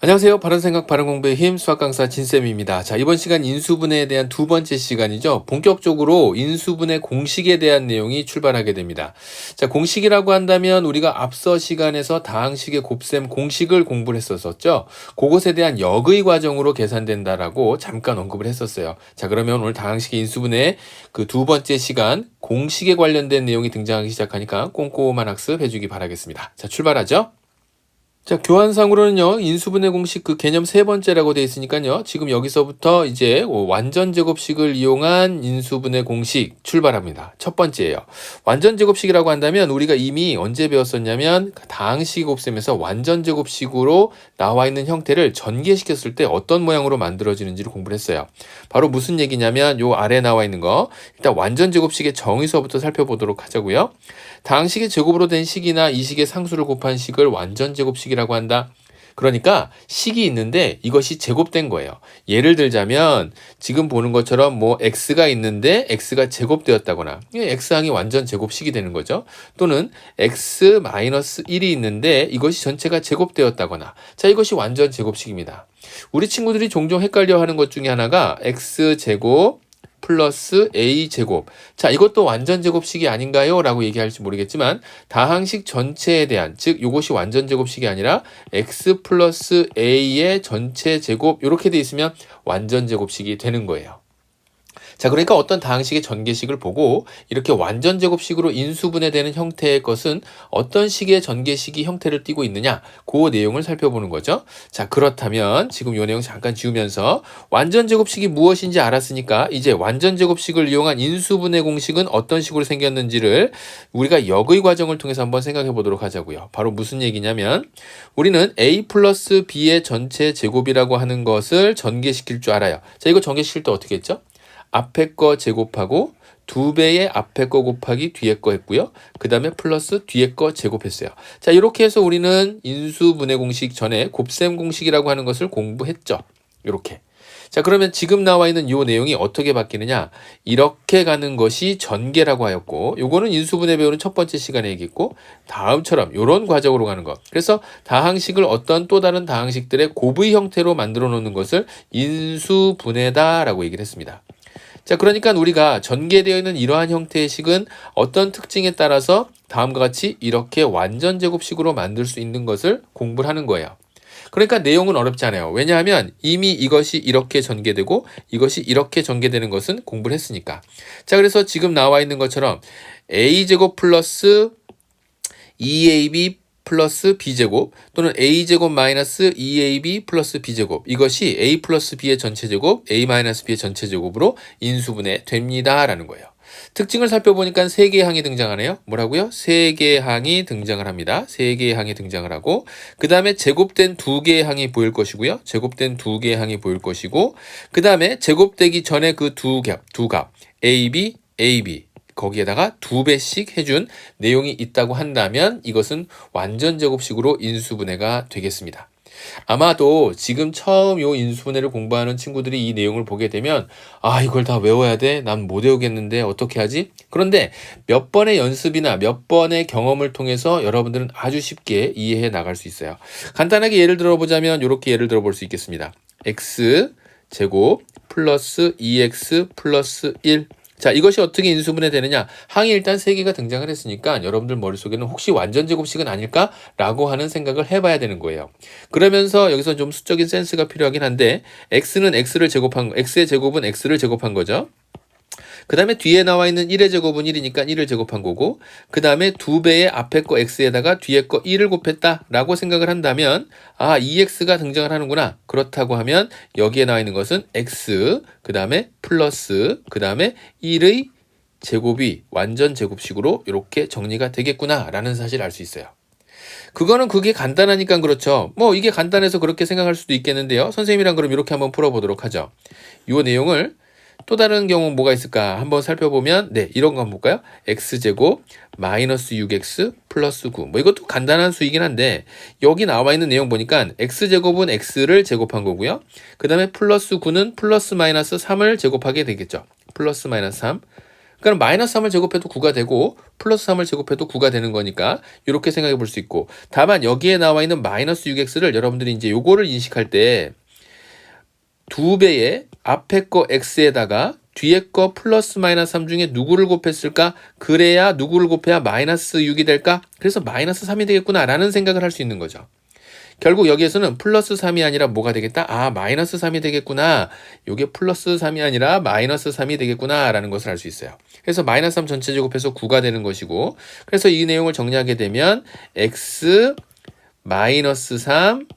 안녕하세요. 바른생각 바른공부의 힘 수학 강사 진쌤입니다. 자, 이번 시간 인수분해에 대한 두 번째 시간이죠. 본격적으로 인수분해 공식에 대한 내용이 출발하게 됩니다. 자, 공식이라고 한다면 우리가 앞서 시간에서 다항식의 곱셈 공식을 공부를 했었죠. 그것에 대한 역의 과정으로 계산된다라고 잠깐 언급을 했었어요. 자, 그러면 오늘 다항식의 인수분해 그 두 번째 시간 공식에 관련된 내용이 등장하기 시작하니까 꼼꼼한 학습 해주기 바라겠습니다. 자, 출발하죠. 자, 교환상으로는요, 인수분해 공식 그 개념 세 번째라고 되어 있으니까요, 지금 여기서부터 이제 완전 제곱식을 이용한 인수분해 공식 출발합니다. 첫 번째예요. 완전 제곱식이라고 한다면 우리가 이미 언제 배웠었냐면 다항식 곱셈에서 완전 제곱식으로 나와 있는 형태를 전개시켰을 때 어떤 모양으로 만들어지는지를 공부를 했어요. 바로 무슨 얘기냐면 요 아래 나와 있는 거, 일단 완전 제곱식의 정의서부터 살펴보도록 하자고요. 다항식의 제곱으로 된 식이나 이 식의 상수를 곱한 식을 완전 제곱식이라고 한다. 그러니까 식이 있는데 이것이 제곱된 거예요. 예를 들자면 지금 보는 것처럼 뭐 x가 있는데 x가 제곱되었다거나 x항이 완전 제곱식이 되는 거죠. 또는 x-1이 있는데 이것이 전체가 제곱되었다거나, 자, 이것이 완전 제곱식입니다. 우리 친구들이 종종 헷갈려하는 것 중에 하나가 x제곱 플러스 a제곱. 자, 이것도 완전 제곱식이 아닌가요? 라고 얘기할지 모르겠지만 다항식 전체에 대한, 즉 이것이 완전 제곱식이 아니라 x 플러스 a의 전체 제곱 이렇게 돼 있으면 완전 제곱식이 되는 거예요. 자, 그러니까 어떤 다항식의 전개식을 보고 이렇게 완전 제곱식으로 인수분해되는 형태의 것은 어떤 식의 전개식이 형태를 띠고 있느냐, 그 내용을 살펴보는 거죠. 자, 그렇다면 지금 이 내용 잠깐 지우면서 완전 제곱식이 무엇인지 알았으니까 이제 완전 제곱식을 이용한 인수분해 공식은 어떤 식으로 생겼는지를 우리가 역의 과정을 통해서 한번 생각해 보도록 하자고요. 바로 무슨 얘기냐면 우리는 a 플러스 b의 전체 제곱이라고 하는 것을 전개시킬 줄 알아요. 자, 이거 전개시킬 때 어떻게 했죠? 앞에 거 제곱하고 2배의 앞에 거 곱하기 뒤에 거 했고요. 그 다음에 플러스 뒤에 거 제곱했어요. 자, 이렇게 해서 우리는 인수분해 공식 전에 곱셈 공식이라고 하는 것을 공부했죠. 이렇게. 자, 그러면 지금 나와 있는 이 내용이 어떻게 바뀌느냐? 이렇게 가는 것이 전개라고 하였고, 요거는 인수분해 배우는 첫 번째 시간에 얘기했고, 다음처럼 이런 과정으로 가는 것. 그래서 다항식을 어떤 또 다른 다항식들의 곱의 형태로 만들어 놓는 것을 인수분해다라고 얘기를 했습니다. 자, 그러니까 우리가 전개되어 있는 이러한 형태의 식은 어떤 특징에 따라서 다음과 같이 이렇게 완전 제곱식으로 만들 수 있는 것을 공부를 하는 거예요. 그러니까 내용은 어렵지 않아요. 왜냐하면 이미 이것이 이렇게 전개되고 이것이 이렇게 전개되는 것은 공부를 했으니까. 자, 그래서 지금 나와 있는 것처럼 a제곱 플러스 2ab 플러스 b제곱 또는 a제곱 마이너스 2ab 플러스 b제곱, 이것이 a 플러스 b의 전체제곱, a 마이너스 b의 전체제곱으로 인수분해 됩니다 라는 거예요. 특징을 살펴보니까 세 개의 항이 등장하네요. 뭐라고요? 세 개의 항이 등장을 합니다. 세 개의 항이 등장을 하고, 그 다음에 제곱된 두 개의 항이 보일 것이고요. 제곱된 두 개의 항이 보일 것이고, 그 다음에 제곱되기 전에 그 두 값 ab, ab 거기에다가 2배씩 해준 내용이 있다고 한다면 이것은 완전 제곱식으로 인수분해가 되겠습니다. 아마도 지금 처음 요 인수분해를 공부하는 친구들이 이 내용을 보게 되면 이걸 다 외워야 돼? 난 못 외우겠는데 어떻게 하지? 그런데 몇 번의 연습이나 몇 번의 경험을 통해서 여러분들은 아주 쉽게 이해해 나갈 수 있어요. 간단하게 예를 들어보자면 이렇게 예를 들어볼 수 있겠습니다. x 제곱 플러스 2x 플러스 1. 자, 이것이 어떻게 인수분해 되느냐? 항이 일단 3개가 등장을 했으니까 여러분들 머릿속에는 혹시 완전 제곱식은 아닐까라고 하는 생각을 해봐야 되는 거예요. 그러면서 여기서 좀 수적인 센스가 필요하긴 한데 x는 x를 제곱한 거, x의 제곱은 x를 제곱한 거죠. 그 다음에 뒤에 나와 있는 1의 제곱은 1이니까 1을 제곱한 거고, 그 다음에 2배의 앞에 거 x에다가 뒤에 거 1을 곱했다 라고 생각을 한다면 2x가 등장을 하는구나. 그렇다고 하면 여기에 나와 있는 것은 x, 그 다음에 플러스, 그 다음에 1의 제곱이 완전 제곱식으로 이렇게 정리가 되겠구나 라는 사실을 알 수 있어요. 그게 간단하니까 그렇죠. 뭐 이게 간단해서 그렇게 생각할 수도 있겠는데요. 선생님이랑 그럼 이렇게 한번 풀어보도록 하죠. 이 내용을 또 다른 경우 뭐가 있을까 한번 살펴보면, 이런 거 한번 볼까요? x제곱 마이너스 6x 플러스 9. 뭐 이것도 간단한 수이긴 한데 여기 나와 있는 내용 보니까 x제곱은 x를 제곱한 거고요. 그 다음에 플러스 9는 플러스 마이너스 3을 제곱하게 되겠죠. 플러스 마이너스 3. 그러니까 마이너스 3을 제곱해도 9가 되고 플러스 3을 제곱해도 9가 되는 거니까 이렇게 생각해 볼 수 있고, 다만 여기에 나와 있는 마이너스 6x를 여러분들이 이제 요거를 인식할 때 2배의 앞에 거 x에다가 뒤에 거 플러스 마이너스 3 중에 누구를 곱했을까? 그래야 누구를 곱해야 마이너스 6이 될까? 그래서 마이너스 3이 되겠구나 라는 생각을 할 수 있는 거죠. 결국 여기에서는 플러스 3이 아니라 뭐가 되겠다? 아, 마이너스 3이 되겠구나. 요게 플러스 3이 아니라 마이너스 3이 되겠구나 라는 것을 알 수 있어요. 그래서 마이너스 3 전체 제곱해서 9가 되는 것이고, 그래서 이 내용을 정리하게 되면 x 마이너스 3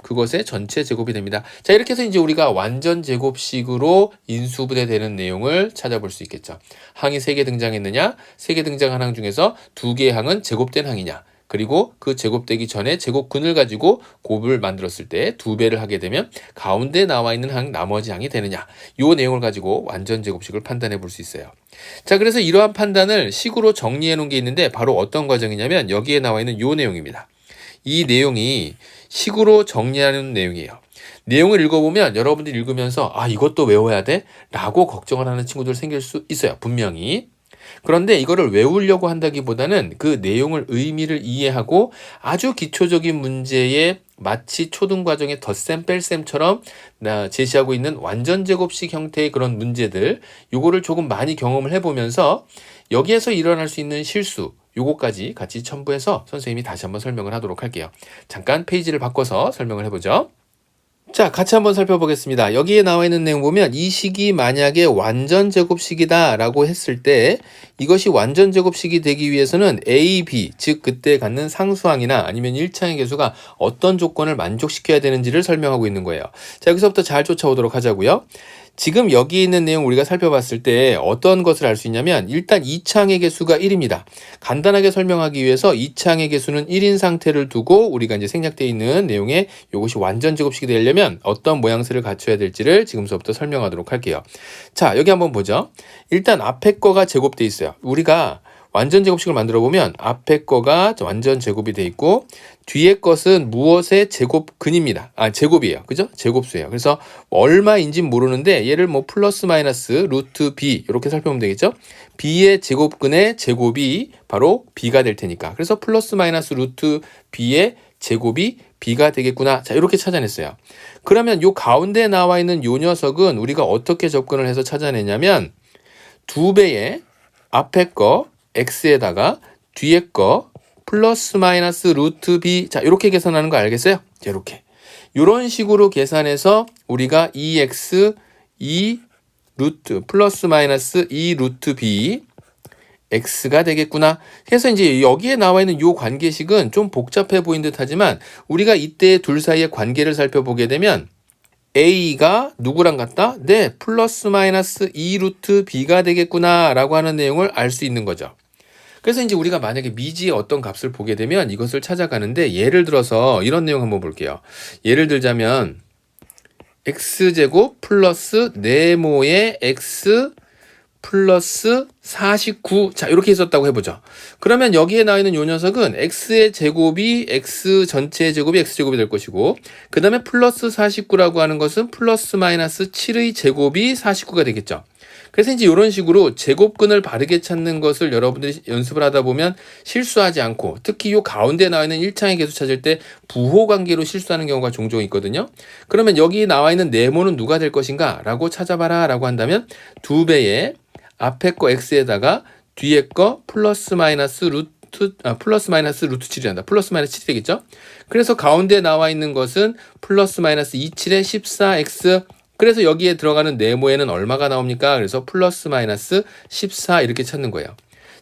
그것의 전체 제곱이 됩니다. 자, 이렇게 해서 이제 우리가 완전 제곱식으로 인수분해되는 내용을 찾아볼 수 있겠죠. 항이 3개 등장했느냐? 3개 등장한 항 중에서 2개의 항은 제곱된 항이냐? 그리고 그 제곱되기 전에 제곱근을 가지고 곱을 만들었을 때 2배를 하게 되면 가운데 나와 있는 항, 나머지 항이 되느냐? 이 내용을 가지고 완전 제곱식을 판단해 볼 수 있어요. 자, 그래서 이러한 판단을 식으로 정리해 놓은 게 있는데 바로 어떤 과정이냐면 여기에 나와 있는 이 내용입니다. 이 내용이 식으로 정리하는 내용이에요. 내용을 읽어보면 여러분들이 읽으면서 아, 이것도 외워야 돼? 라고 걱정을 하는 친구들 생길 수 있어요. 분명히. 그런데 이거를 외우려고 한다기보다는 그 내용을 의미를 이해하고 아주 기초적인 문제에 마치 초등과정의 덧셈 뺄셈처럼 제시하고 있는 완전 제곱식 형태의 그런 문제들, 요거를 조금 많이 경험을 해보면서 여기에서 일어날 수 있는 실수, 요거까지 같이 첨부해서 선생님이 다시 한번 설명을 하도록 할게요. 잠깐 페이지를 바꿔서 설명을 해보죠. 자, 같이 한번 살펴보겠습니다. 여기에 나와 있는 내용 보면 이 식이 만약에 완전 제곱식이다 라고 했을 때 이것이 완전 제곱식이 되기 위해서는 A, B, 즉 그때 갖는 상수항이나 아니면 1차의 개수가 어떤 조건을 만족시켜야 되는지를 설명하고 있는 거예요. 자, 여기서부터 잘 쫓아오도록 하자고요. 지금 여기 있는 내용 우리가 살펴봤을 때 어떤 것을 알 수 있냐면 일단 2차항의 개수가 1입니다. 간단하게 설명하기 위해서 2차항의 개수는 1인 상태를 두고 우리가 이제 생략되어 있는 내용에 이것이 완전 제곱식이 되려면 어떤 모양새를 갖춰야 될지를 지금부터 설명하도록 할게요. 자, 여기 한번 보죠. 일단 앞에 거가 제곱되어 있어요. 우리가 완전 제곱식을 만들어 보면 앞에 거가 완전 제곱이 돼 있고 뒤에 것은 무엇의 제곱근입니다. 아, 제곱이에요. 그죠? 제곱수예요. 그래서 얼마인지 모르는데 얘를 뭐 플러스 마이너스 루트 b 이렇게 살펴보면 되겠죠? b의 제곱근의 제곱이 바로 b가 될 테니까. 그래서 플러스 마이너스 루트 b의 제곱이 b가 되겠구나. 자, 이렇게 찾아냈어요. 그러면 요 가운데 나와 있는 요 녀석은 우리가 어떻게 접근을 해서 찾아내냐면 2배의 앞에 거 x에다가 뒤에 거 플러스 마이너스 루트 b, 자, 이렇게 계산하는 거 알겠어요? 이렇게 이런 식으로 계산해서 우리가 2x 2 루트 플러스 마이너스 2 루트 b x가 되겠구나. 그래서 이제 여기에 나와 있는 이 관계식은 좀 복잡해 보인 듯 하지만 우리가 이때 둘 사이의 관계를 살펴보게 되면 a가 누구랑 같다? 네, 플러스 마이너스 2 루트 b가 되겠구나 라고 하는 내용을 알 수 있는 거죠. 그래서 이제 우리가 만약에 미지의 어떤 값을 보게 되면 이것을 찾아가는데 예를 들어서 이런 내용 한번 볼게요. 예를 들자면 x제곱 플러스 네모의 x 플러스 49. 자, 이렇게 있었다고 해보죠. 그러면 여기에 나와 있는 이 녀석은 x의 제곱이 x 전체의 제곱이 x제곱이 될 것이고 그 다음에 플러스 49라고 하는 것은 플러스 마이너스 7의 제곱이 49가 되겠죠. 그래서 이제 이런 식으로 제곱근을 바르게 찾는 것을 여러분들이 연습을 하다 보면 실수하지 않고 특히 이 가운데 나와 있는 1차의 개수 찾을 때 부호관계로 실수하는 경우가 종종 있거든요. 그러면 여기 나와 있는 네모는 누가 될 것인가 라고 찾아봐라 라고 한다면 2배의 앞에 거 x에다가 뒤에 거 플러스 마이너스 루트 7이란다. 플러스 마이너스 7이 되겠죠. 그래서 가운데 나와 있는 것은 플러스 마이너스 27의 14x. 그래서 여기에 들어가는 네모에는 얼마가 나옵니까? 그래서 플러스 마이너스 14 이렇게 찾는 거예요.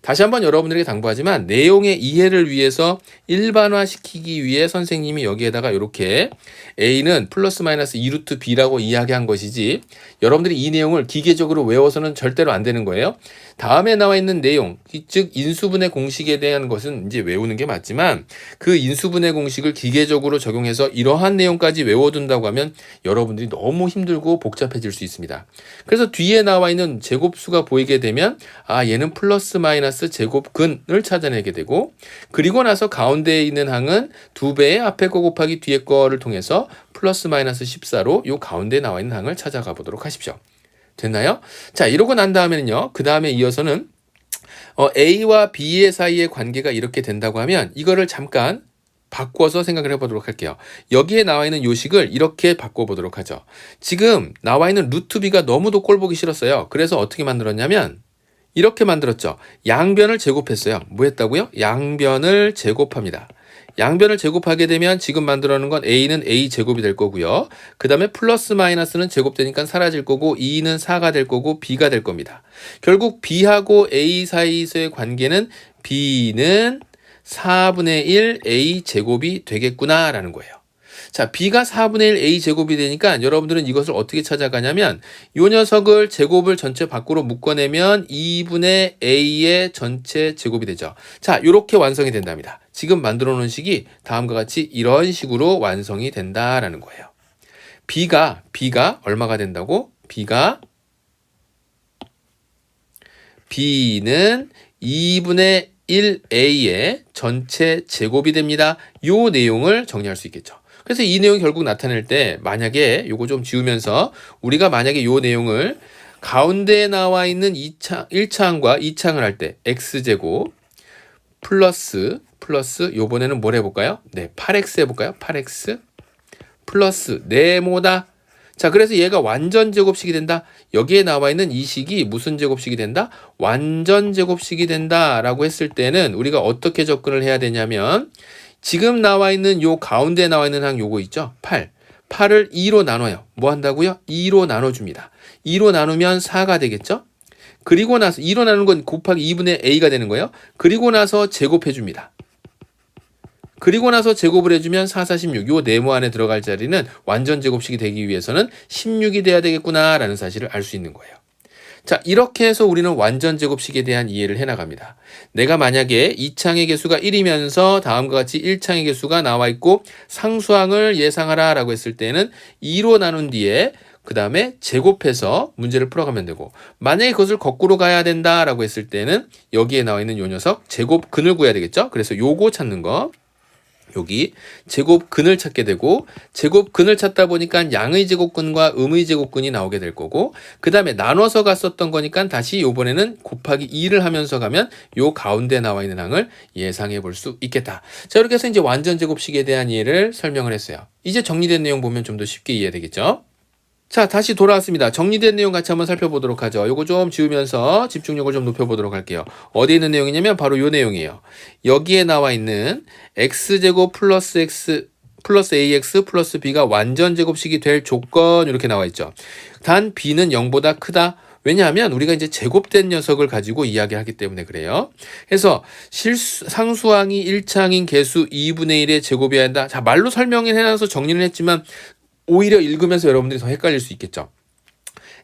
다시 한번 여러분들에게 당부하지만 내용의 이해를 위해서 일반화시키기 위해 선생님이 여기에다가 이렇게 a는 플러스 마이너스 2루트 b라고 이야기한 것이지 여러분들이 이 내용을 기계적으로 외워서는 절대로 안 되는 거예요. 다음에 나와 있는 내용, 즉 인수분해 공식에 대한 것은 이제 외우는 게 맞지만 그 인수분해 공식을 기계적으로 적용해서 이러한 내용까지 외워둔다고 하면 여러분들이 너무 힘들고 복잡해질 수 있습니다. 그래서 뒤에 나와 있는 제곱수가 보이게 되면 아, 얘는 플러스 마이너스 제곱근을 찾아내게 되고 그리고 나서 가운데에 있는 항은 2배의 앞에 거 곱하기 뒤에 거를 통해서 플러스 마이너스 14로 요 가운데 나와 있는 항을 찾아가 보도록 하십시오. 됐나요? 자, 이러고 난 다음에는요. 그 다음에 이어서는 A와 B의 사이의 관계가 이렇게 된다고 하면 이거를 잠깐 바꿔서 생각을 해보도록 할게요. 여기에 나와 있는 요식을 이렇게 바꿔보도록 하죠. 지금 나와 있는 루트 B가 너무도 꼴 보기 싫었어요. 그래서 어떻게 만들었냐면 이렇게 만들었죠. 양변을 제곱했어요. 뭐 했다고요? 양변을 제곱합니다. 양변을 제곱하게 되면 지금 만들어 놓은 건 A는 A 제곱이 될 거고요. 그 다음에 플러스 마이너스는 제곱되니까 사라질 거고 2는 4가 될 거고 B가 될 겁니다. 결국 B하고 A 사이에서의 관계는 B는 4분의 1 A 제곱이 되겠구나 라는 거예요. 자, B가 4분의 1 A 제곱이 되니까 여러분들은 이것을 어떻게 찾아가냐면 이 녀석을 제곱을 전체 밖으로 묶어내면 2분의 A의 전체 제곱이 되죠. 자, 이렇게 완성이 된답니다. 지금 만들어 놓은 식이 다음과 같이 이런 식으로 완성이 된다라는 거예요. B가 얼마가 된다고? B는 2분의 1A의 전체 제곱이 됩니다. 요 내용을 정리할 수 있겠죠. 그래서 이 내용이 결국 나타낼 때 만약에 요거 좀 지우면서 우리가 만약에 요 내용을 가운데에 나와 있는 1차항과 2차항을 할 때 x제곱 플러스 요번에는 뭘 해볼까요? 네, 8x 해볼까요? 8x 플러스 네모다. 자, 그래서 얘가 완전 제곱식이 된다. 여기에 나와 있는 이 식이 무슨 제곱식이 된다? 완전 제곱식이 된다라고 했을 때는 우리가 어떻게 접근을 해야 되냐면 지금 나와 있는 요 가운데 나와 있는 항 요거 있죠? 8을 2로 나눠요. 뭐 한다고요? 2로 나눠줍니다. 2로 나누면 4가 되겠죠? 그리고 나서 2로 나누는 건 곱하기 2분의 A가 되는 거예요. 그리고 나서 제곱해줍니다. 그리고 나서 제곱을 해주면 4, 4, 16. 요 네모 안에 들어갈 자리는 완전 제곱식이 되기 위해서는 16이 돼야 되겠구나 라는 사실을 알 수 있는 거예요. 자, 이렇게 해서 우리는 완전 제곱식에 대한 이해를 해나갑니다. 내가 만약에 2창의 개수가 1이면서 다음과 같이 1창의 개수가 나와 있고 상수항을 예상하라 라고 했을 때는 2로 나눈 뒤에 그 다음에 제곱해서 문제를 풀어가면 되고 만약에 그것을 거꾸로 가야 된다라고 했을 때는 여기에 나와 있는 요 녀석 제곱근을 구해야 되겠죠. 그래서 요거 찾는 거 여기 제곱근을 찾게 되고 제곱근을 찾다 보니까 양의 제곱근과 음의 제곱근이 나오게 될 거고 그 다음에 나눠서 갔었던 거니까 다시 요번에는 곱하기 2를 하면서 가면 요 가운데 나와 있는 항을 예상해 볼 수 있겠다. 자, 이렇게 해서 이제 완전 제곱식에 대한 이해를 설명을 했어요. 이제 정리된 내용 보면 좀 더 쉽게 이해되겠죠. 자, 다시 돌아왔습니다. 정리된 내용 같이 한번 살펴보도록 하죠. 요거 좀 지우면서 집중력을 좀 높여보도록 할게요. 어디에 있는 내용이냐면 바로 요 내용이에요. 여기에 나와 있는 x제곱 플러스 x 플러스 ax 플러스 b가 완전 제곱식이 될 조건 이렇게 나와 있죠. 단 b는 0보다 크다. 왜냐하면 우리가 이제 제곱된 녀석을 가지고 이야기하기 때문에 그래요. 그래서 상수항이 1창인 개수 2분의 1의 제곱이어야 한다. 자, 말로 설명을 해놔서 정리를 했지만 오히려 읽으면서 여러분들이 더 헷갈릴 수 있겠죠.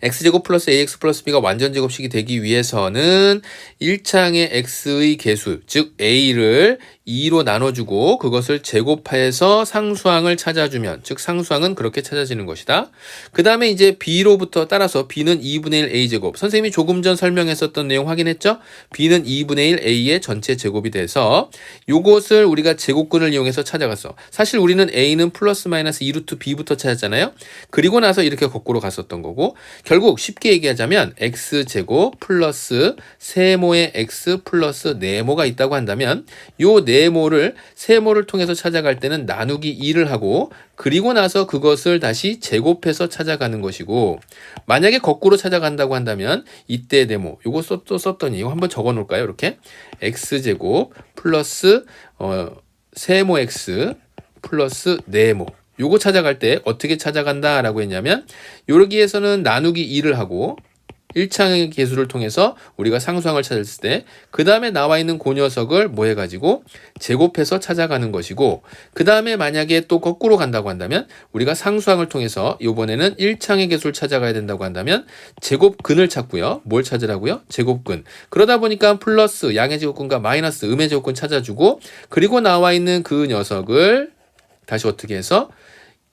x제곱 플러스 ax 플러스 b가 완전 제곱식이 되기 위해서는 1창의 x의 개수, 즉 a를 2로 나눠주고 그것을 제곱해서 상수항을 찾아주면, 즉 상수항은 그렇게 찾아지는 것이다. 그 다음에 이제 b로부터 따라서 b는 2분의 1 a제곱. 선생님이 조금 전 설명했었던 내용 확인했죠? b는 2분의 1 a의 전체 제곱이 돼서 요것을 우리가 제곱근을 이용해서 찾아갔어. 사실 우리는 a는 플러스 마이너스 2루트 b부터 찾았잖아요. 그리고 나서 이렇게 거꾸로 갔었던 거고 결국 쉽게 얘기하자면 x제곱 플러스 세모의 x 플러스 네모가 있다고 한다면 요 네모를 세모를 통해서 찾아갈 때는 나누기 2를 하고 그리고 나서 그것을 다시 제곱해서 찾아가는 것이고 만약에 거꾸로 찾아간다고 한다면 이때 네모 요거 또 썼더니 이거 한번 적어 놓을까요? 이렇게 x제곱 플러스 세모 x 플러스 네모 요거 찾아갈 때 어떻게 찾아간다 라고 했냐면 여기에서는 나누기 2를 하고 1창의 개수를 통해서 우리가 상수항을 찾았을 때 그 다음에 나와 있는 그 녀석을 뭐 해가지고 제곱해서 찾아가는 것이고 그 다음에 만약에 또 거꾸로 간다고 한다면 우리가 상수항을 통해서 이번에는 1창의 개수를 찾아가야 된다고 한다면 제곱근을 찾고요. 뭘 찾으라고요? 제곱근. 그러다 보니까 플러스 양의 제곱근과 마이너스 음의 제곱근 찾아주고 그리고 나와 있는 그 녀석을 다시 어떻게 해서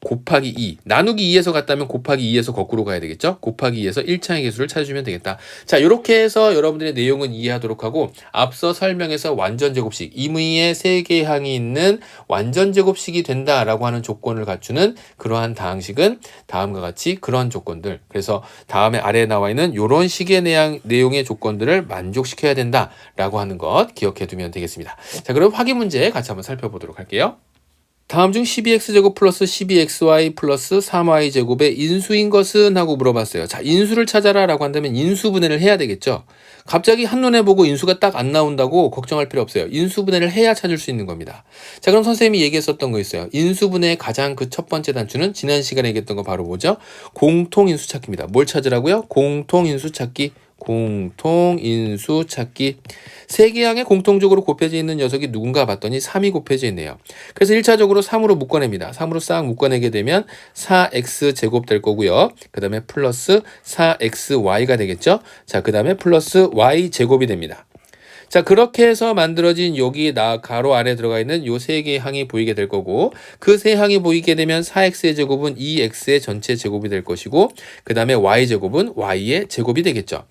곱하기 2. 나누기 2에서 갔다면 곱하기 2에서 거꾸로 가야 되겠죠? 곱하기 2에서 1차의 개수를 찾아주면 되겠다. 자, 이렇게 해서 여러분들의 내용은 이해하도록 하고 앞서 설명해서 완전제곱식, 임의의 세 개의 항이 있는 완전제곱식이 된다라고 하는 조건을 갖추는 그러한 다항식은 다음과 같이 그런 조건들. 그래서 다음에 아래에 나와 있는 이런 식의 내용의 조건들을 만족시켜야 된다라고 하는 것 기억해 두면 되겠습니다. 자, 그럼 확인 문제 같이 한번 살펴보도록 할게요. 다음 중 12x제곱 플러스 12xy 플러스 3y제곱의 인수인 것은? 하고 물어봤어요. 자, 인수를 찾아라 라고 한다면 인수분해를 해야 되겠죠. 갑자기 한눈에 보고 인수가 딱 안 나온다고 걱정할 필요 없어요. 인수분해를 해야 찾을 수 있는 겁니다. 자, 그럼 선생님이 얘기했었던 거 있어요. 인수분해의 가장 그 첫 번째 단추는 지난 시간에 얘기했던 거 바로 뭐죠? 공통인수 찾기입니다. 뭘 찾으라고요? 공통인수 찾기. 공통인수 찾기. 세 개 항에 공통적으로 곱해져 있는 녀석이 누군가 봤더니 3이 곱해져 있네요. 그래서 1차적으로 3으로 묶어냅니다. 3으로 싹 묶어내게 되면 4x제곱 될 거고요. 그 다음에 플러스 4xy가 되겠죠. 자, 그 다음에 플러스 y제곱이 됩니다. 자, 그렇게 해서 만들어진 여기 가로 아래 들어가 있는 요 세 개의 항이 보이게 될 거고, 그 세 항이 보이게 되면 4x의 제곱은 2x의 전체 제곱이 될 것이고, 그 다음에 y제곱은 y의 제곱이 되겠죠.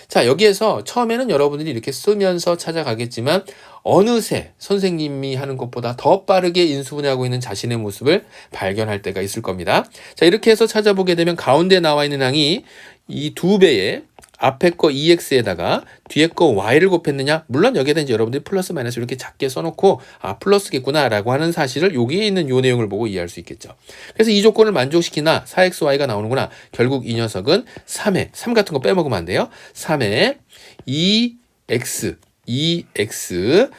자, 여기에서 처음에는 여러분들이 이렇게 쓰면서 찾아가겠지만 어느새 선생님이 하는 것보다 더 빠르게 인수분해하고 있는 자신의 모습을 발견할 때가 있을 겁니다. 자, 이렇게 해서 찾아보게 되면 가운데 나와 있는 항이 이 두 배의 앞에 거 2x에다가 뒤에 거 y를 곱했느냐? 물론 여기에다 이제 여러분들이 플러스 마이너스 이렇게 작게 써놓고 플러스겠구나 라고 하는 사실을 여기에 있는 요 내용을 보고 이해할 수 있겠죠. 그래서 이 조건을 만족시키나 4xy가 나오는구나. 결국 이 녀석은 3에 3 같은 거 빼먹으면 안 돼요. 3에 2x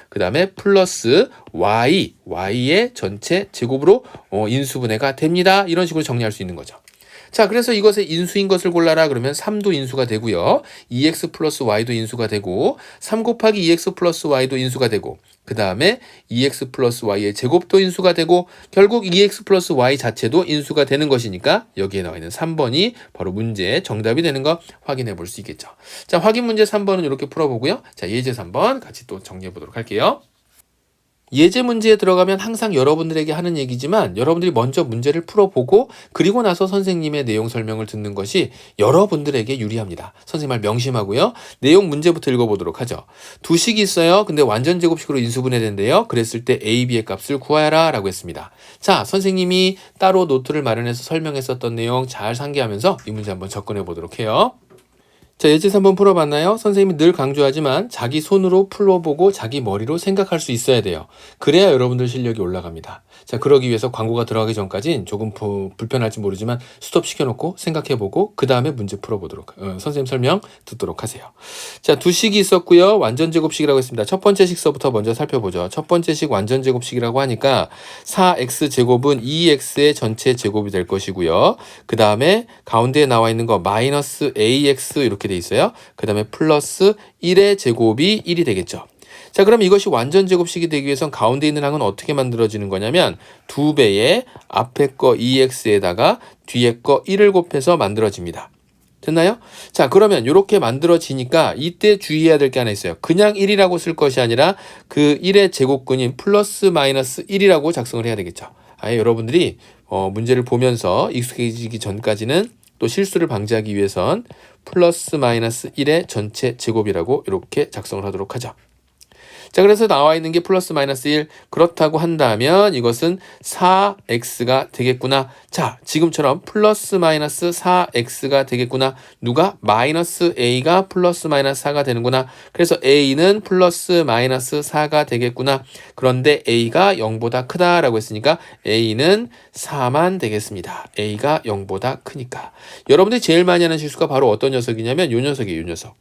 그 다음에 플러스 y의 전체 제곱으로 인수분해가 됩니다. 이런 식으로 정리할 수 있는 거죠. 자, 그래서 이것의 인수인 것을 골라라 그러면 3도 인수가 되고요. 2x 플러스 y도 인수가 되고 3 곱하기 2x 플러스 y도 인수가 되고 그 다음에 2x 플러스 y의 제곱도 인수가 되고 결국 2x 플러스 y 자체도 인수가 되는 것이니까 여기에 나와 있는 3번이 바로 문제의 정답이 되는 거 확인해 볼 수 있겠죠. 자, 확인 문제 3번은 이렇게 풀어보고요. 자, 예제 3번 같이 또 정리해 보도록 할게요. 예제 문제에 들어가면 항상 여러분들에게 하는 얘기지만 여러분들이 먼저 문제를 풀어보고 그리고 나서 선생님의 내용 설명을 듣는 것이 여러분들에게 유리합니다. 선생님 말 명심하고요. 내용 문제부터 읽어보도록 하죠. 두 식이 있어요. 근데 완전 제곱식으로 인수분해된대요. 그랬을 때 A, B의 값을 구하여라 라고 했습니다. 자, 선생님이 따로 노트를 마련해서 설명했었던 내용 잘 상기하면서 이 문제 한번 접근해 보도록 해요. 자, 예제 3번 풀어봤나요? 선생님이 늘 강조하지만 자기 손으로 풀어보고 자기 머리로 생각할 수 있어야 돼요. 그래야 여러분들 실력이 올라갑니다. 자, 그러기 위해서 광고가 들어가기 전까진 조금 불편할지 모르지만 스톱 시켜놓고 생각해보고 그 다음에 문제 풀어보도록 선생님 설명 듣도록 하세요. 자, 두 식이 있었고요. 완전제곱식이라고 했습니다. 첫 번째 식서부터 먼저 살펴보죠. 첫 번째 식 완전제곱식이라고 하니까 4x제곱은 2x의 전체 제곱이 될 것이고요. 그 다음에 가운데에 나와 있는 거 마이너스 ax 이렇게 돼 있어요. 그 다음에 플러스 1의 제곱이 1이 되겠죠. 자, 그럼 이것이 완전 제곱식이 되기 위해선 가운데 있는 항은 어떻게 만들어지는 거냐면 2배의 앞에 거 2x에다가 뒤에 거 1을 곱해서 만들어집니다. 됐나요? 자, 그러면 이렇게 만들어지니까 이때 주의해야 될 게 하나 있어요. 그냥 1이라고 쓸 것이 아니라 그 1의 제곱근인 플러스 마이너스 1이라고 작성을 해야 되겠죠. 아예 여러분들이 문제를 보면서 익숙해지기 전까지는 또 실수를 방지하기 위해선 플러스 마이너스 1의 전체 제곱이라고 이렇게 작성을 하도록 하죠. 자, 그래서 나와 있는 게 플러스 마이너스 1. 그렇다고 한다면 이것은 4x가 되겠구나. 자, 지금처럼 플러스 마이너스 4x가 되겠구나. 누가? 마이너스 a가 플러스 마이너스 4가 되는구나. 그래서 a는 플러스 마이너스 4가 되겠구나. 그런데 a가 0보다 크다라고 했으니까 a는 4만 되겠습니다. a가 0보다 크니까. 여러분들이 제일 많이 하는 실수가 바로 어떤 녀석이냐면 이 녀석이에요. 이 녀석.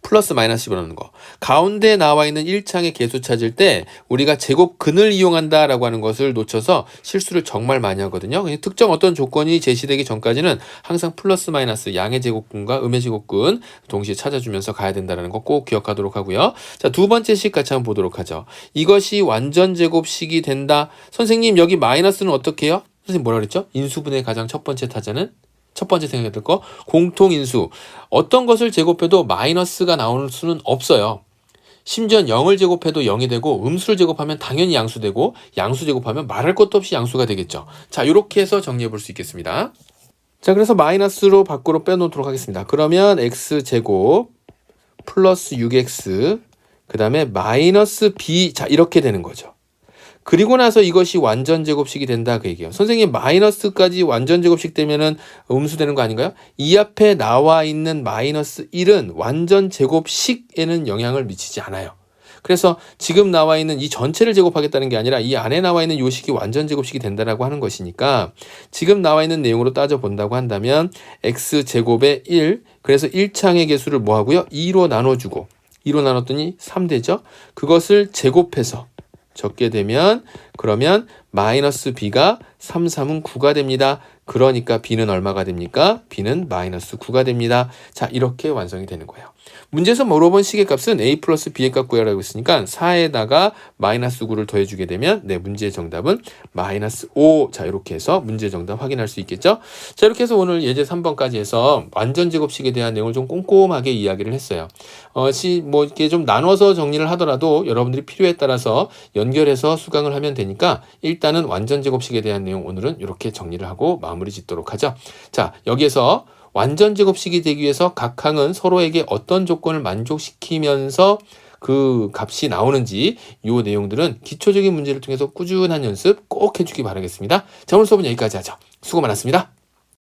플러스 마이너스 집어넣는 거. 가운데 나와 있는 1창의 개수 찾을 때 우리가 제곱근을 이용한다라고 하는 것을 놓쳐서 실수를 정말 많이 하거든요. 특정 어떤 조건이 제시되기 전까지는 항상 플러스 마이너스 양의 제곱근과 음의 제곱근 동시에 찾아주면서 가야 된다는 거 꼭 기억하도록 하고요. 자, 두 번째 식 같이 한번 보도록 하죠. 이것이 완전 제곱식이 된다. 선생님 여기 마이너스는 어떻게 해요? 선생님 뭐라 그랬죠? 인수분해의 가장 첫 번째 타자는? 첫 번째 생각했던 거 공통인수. 어떤 것을 제곱해도 마이너스가 나오는 수는 없어요. 심지어 0을 제곱해도 0이 되고 음수를 제곱하면 당연히 양수되고 양수 제곱하면 말할 것도 없이 양수가 되겠죠. 자, 이렇게 해서 정리해 볼 수 있겠습니다. 자, 그래서 마이너스로 밖으로 빼놓도록 하겠습니다. 그러면 x제곱 플러스 6x 그 다음에 마이너스 b, 자 이렇게 되는 거죠. 그리고 나서 이것이 완전 제곱식이 된다 그 얘기예요. 선생님 마이너스까지 완전 제곱식 되면은 음수 되는 거 아닌가요? 이 앞에 나와 있는 마이너스 1은 완전 제곱식에는 영향을 미치지 않아요. 그래서 지금 나와 있는 이 전체를 제곱하겠다는 게 아니라 이 안에 나와 있는 요 식이 완전 제곱식이 된다라고 하는 것이니까 지금 나와 있는 내용으로 따져본다고 한다면 x제곱의 1, 그래서 1창의 개수를 뭐 하고요? 2로 나눠주고 2로 나눴더니 3 되죠? 그것을 제곱해서 적게 되면 그러면 마이너스 b가 3, 3은 9가 됩니다. 그러니까 b는 얼마가 됩니까? b는 마이너스 9가 됩니다. 자, 이렇게 완성이 되는 거예요. 문제에서 물어본 식의 값은 a 플러스 b의 값 구하라고 했으니까 4에다가 마이너스 9를 더해주게 되면 네, 문제의 정답은 마이너스 5. 자, 이렇게 해서 문제 정답 확인할 수 있겠죠? 자, 이렇게 해서 오늘 예제 3번까지 해서 완전 제곱식에 대한 내용을 좀 꼼꼼하게 이야기를 했어요. 뭐 이렇게 좀 나눠서 정리를 하더라도 여러분들이 필요에 따라서 연결해서 수강을 하면 되니까 일단은 완전 제곱식에 대한 내용 오늘은 이렇게 정리를 하고 마무리 짓도록 하죠. 자, 여기에서 완전 제곱식이 되기 위해서 각 항은 서로에게 어떤 조건을 만족시키면서 그 값이 나오는지 이 내용들은 기초적인 문제를 통해서 꾸준한 연습 꼭 해주기 바라겠습니다. 자, 오늘 수업은 여기까지 하죠. 수고 많았습니다.